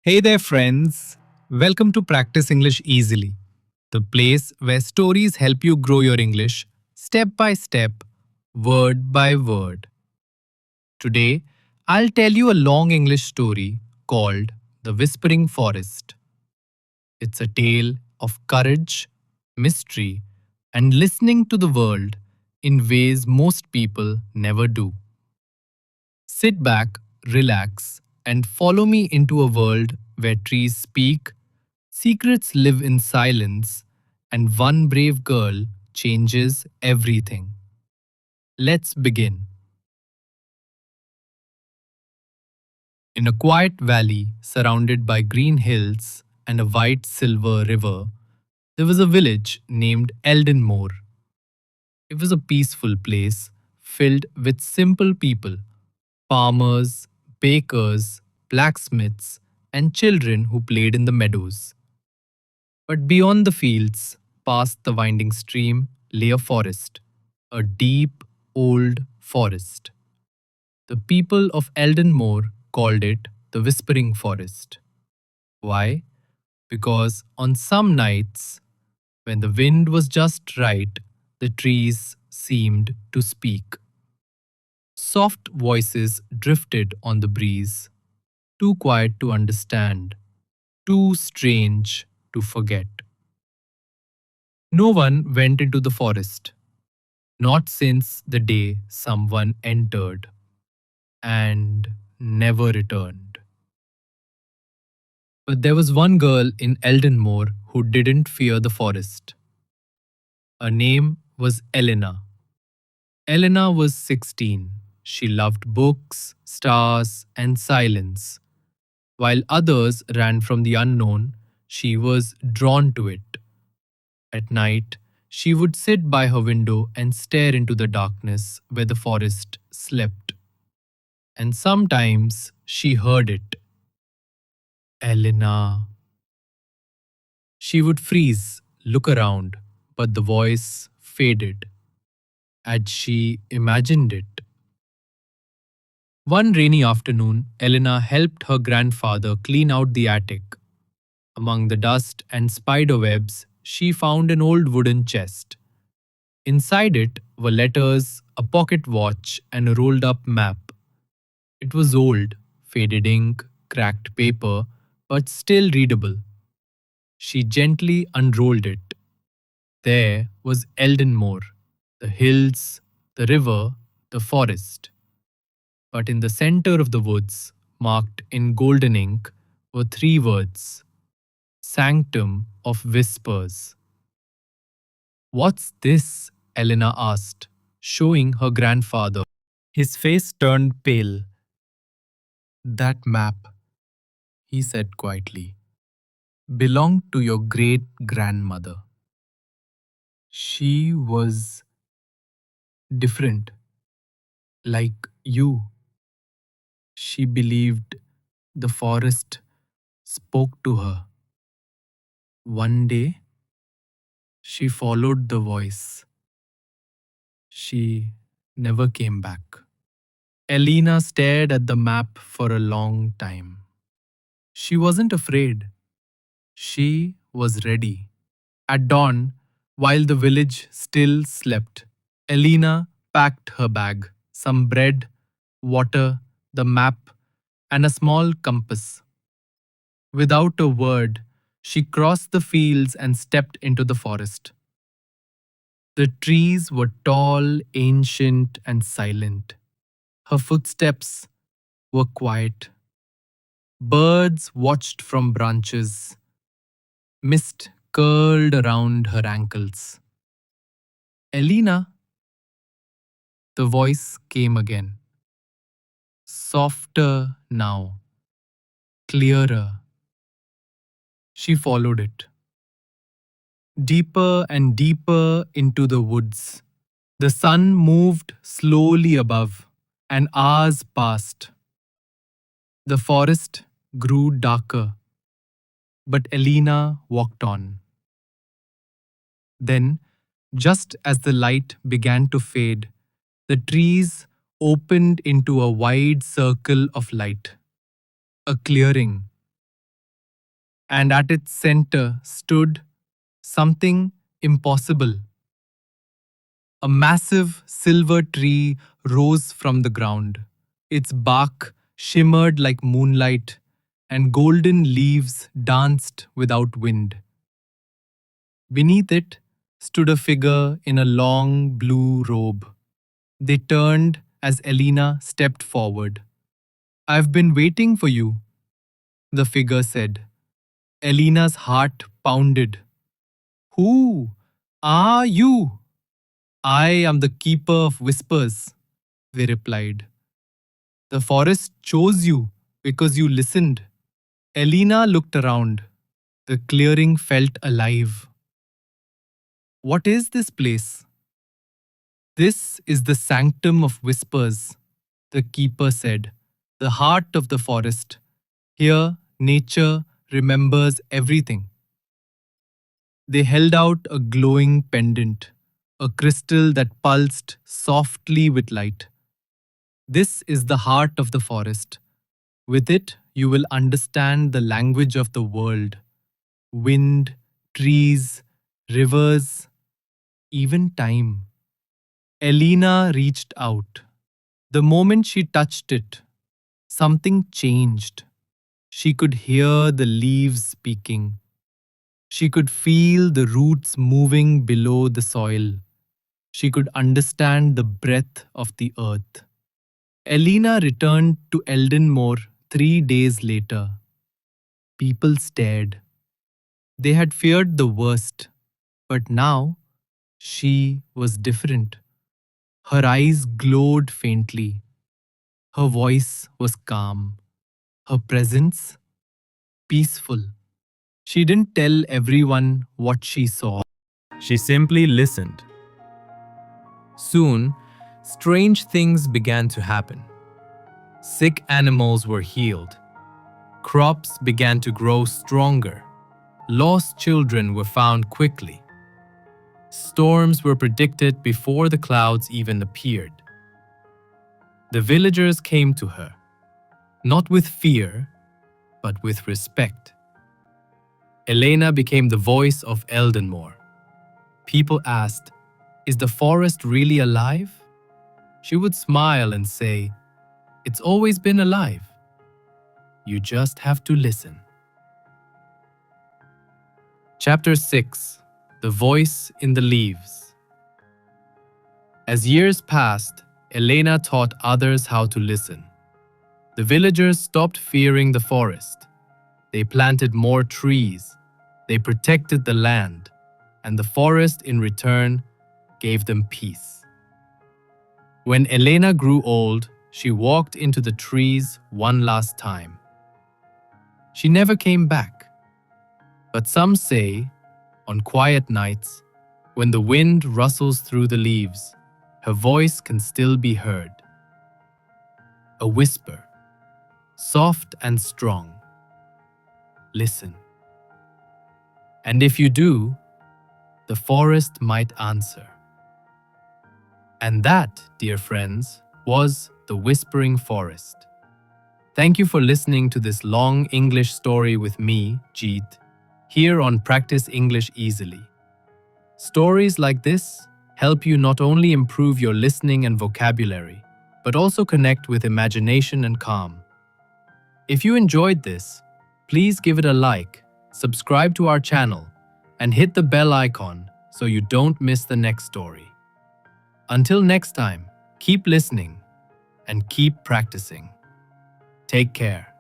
Hey there, friends. Welcome to Practice English Easily, the place where stories help you grow your English step by step, word by word. Today, I'll tell you a long English story called The Whispering Forest. It's a tale of courage, mystery, and listening to the world in ways most people never do. Sit back, relax, and follow me into a world where trees speak, secrets live in silence, and one brave girl changes everything. Let's begin. In a quiet valley surrounded by green hills and a white silver river, there was a village named Eldenmoor. It was a peaceful place filled with simple people, farmers, bakers, blacksmiths, and children who played in the meadows. But beyond the fields, past the winding stream, lay a forest, a deep, old forest. The people of Eldenmoor called it the Whispering Forest. Why? Because on some nights, when the wind was just right, the trees seemed to speak. Soft voices drifted on the breeze, too quiet to understand, too strange to forget. No one went into the forest, not since the day someone entered and never returned. But there was one girl in Eldenmoor who didn't fear the forest. Her name was Elena. Elena was 16. She loved books, stars, and silence. While others ran from the unknown, she was drawn to it. At night, she would sit by her window and stare into the darkness where the forest slept. And sometimes she heard it. Elena. She would freeze, look around, but the voice faded as she imagined it. One rainy afternoon, Elena helped her grandfather clean out the attic. Among the dust and spider webs, she found an old wooden chest. Inside it were letters, a pocket watch, and a rolled up map. It was old, faded ink, cracked paper, but still readable. She gently unrolled it. There was Eldenmoor, the hills, the river, the forest. But in the center of the woods, marked in golden ink, were three words: Sanctum of Whispers. What's this? Elena asked, showing her grandfather. His face turned pale. That map, he said quietly, belonged to your great grandmother. She was different, like you. She believed the forest spoke to her. One day, she followed the voice. She never came back. Elena stared at the map for a long time. She wasn't afraid. She was ready. At dawn, while the village still slept, Elena packed her bag, some bread, water, the map, and a small compass. Without a word, she crossed the fields and stepped into the forest. The trees were tall, ancient, and silent. Her footsteps were quiet. Birds watched from branches. Mist curled around her ankles. Elena, the voice came again. Softer now, clearer. She followed it. Deeper and deeper into the woods. The sun moved slowly above, and hours passed. The forest grew darker, but Elena walked on. Then, just as the light began to fade, the trees opened into a wide circle of light. A clearing. and at its center stood something impossible. A massive silver tree rose from the ground. Its bark shimmered like moonlight, and golden leaves danced without wind. Beneath it stood a figure in a long blue robe. They turned as Elena stepped forward. "I've been waiting for you," the figure said. Elena's heart pounded. "Who are you?" "I am the keeper of whispers," they replied. "The forest chose you because you listened." Elena looked around. The clearing felt alive. "What is this place?" "This is the sanctum of whispers," the keeper said, "the heart of the forest. Here, nature remembers everything." They held out a glowing pendant, a crystal that pulsed softly with light. "This is the heart of the forest. With it, you will understand the language of the world. Wind, trees, rivers, even time." Elena reached out. The moment she touched it, something changed. She could hear the leaves speaking. She could feel the roots moving below the soil. She could understand the breath of the earth. Elena returned to Eldenmoor 3 days later. People stared. They had feared the worst, but now she was different. Her eyes glowed faintly. Her voice was calm. Her presence peaceful. She didn't tell everyone what she saw. She simply listened. Soon, strange things began to happen. Sick animals were healed. Crops began to grow stronger. Lost children were found quickly. Storms were predicted before the clouds even appeared. The villagers came to her, not with fear, but with respect. Elena became the voice of Eldenmoor. People asked, "Is the forest really alive?" She would smile and say, "It's always been alive. You just have to listen." Chapter 6: The Voice in the Leaves. As years passed, Elena taught others how to listen. The villagers stopped fearing the forest. They planted more trees. They protected the land, and the forest in return gave them peace. When Elena grew old, she walked into the trees one last time. She never came back. But some say, on quiet nights, when the wind rustles through the leaves, her voice can still be heard. A whisper, soft and strong. Listen. And if you do, the forest might answer. And that, dear friends, was The Whispering Forest. Thank you for listening to this long English story with me, Jeet, here on Practice English Easily. Stories like this help you not only improve your listening and vocabulary, but also connect with imagination and calm. If you enjoyed this, please give it a like, subscribe to our channel, and hit the bell icon so you don't miss the next story. Until next time, keep listening and keep practicing. Take care.